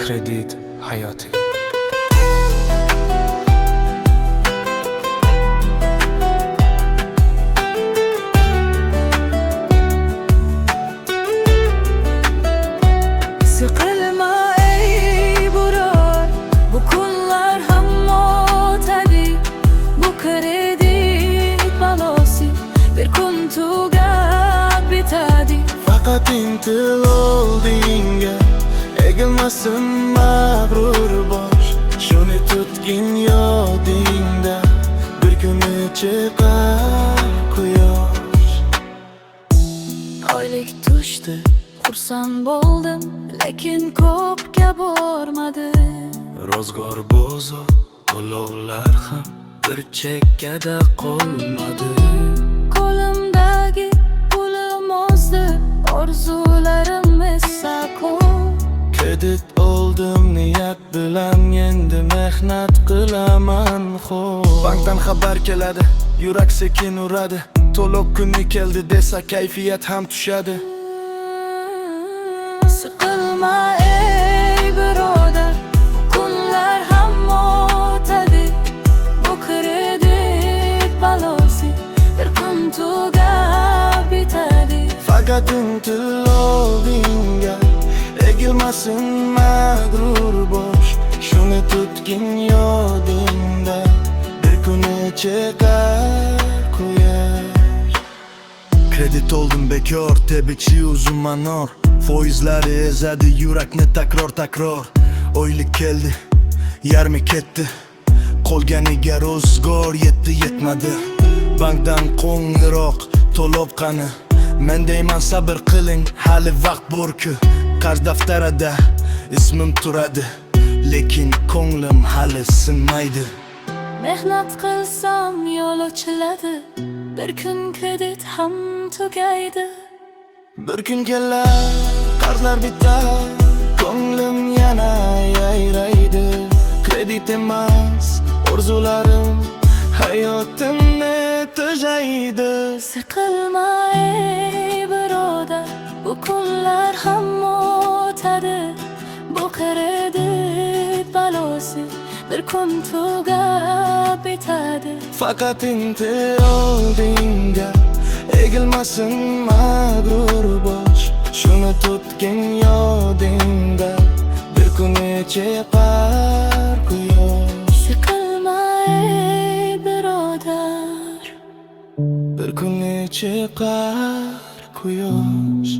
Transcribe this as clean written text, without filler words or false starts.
Kredit hayatı. Sıkılma ey burar, bu kunlar hamma o'tadi. Bu kredit balosi bir kun tugab bitadi. Faqat intil oldinga, egilmasin mag'rur bosh. Shuni tutgin yodingda, bir kuni chiqar quyosh. Oylik tushdi, xursand bo'ldim, lekin ko'pga bormadi. Ro'zg'or bozor, to'lovlar ham bir chekkada qolmadi. Qo'limdagi pulim ozdi, orzularim esa ko'p. Kredit oldim niyat bilan, endi mehnat qilaman xo'p. Bankdan xabar keladi, yurak sekin uradi. To'lov kuni keldi desa kayfiyat ham tushadi. Sıkılma ey birodar, kunlar hamma o'tadi. Bu kredit balosi bir kun tugab bitadi. Faqat intil oldinga, egilmasin mag'rur bosh. Shuni tutgin yodingda, bir kuni chiqar quyosh. Kredit oldim bekor, tebrikchi uzun manor. Foizlari ezadi yurakni takror. Oylik keldi, yarmi ketdi. Qolganiga ro'zg'or yetmadi. Bankdan qo'ng'iroq, to'lov qani. Men deyman sabr qiling, hali vaqt bor-ku. Qarz daftarida ismim turadi, lekin ko'nglim hali sinmaydi. Mehnat qilsam yo'l ochiladi, bir kun kredit ham tugaydi. Bir kun kelar, qarzlar bitar, ko'nglim yana yayraydi. Kredit emas, orzularim hayotimni tejaydi. Sıkılma ey birodar, bu kunlar hamma o'tadi. Bu kredit balosi bir kun tugab bitadi. Faqat intil oldinga, egilmasin mag'rur bosh. Shuni tutgin yodingda, bir kuni chiqar quyosh. Sıkılma ey birodar, Bir kuni chiqar quyosh.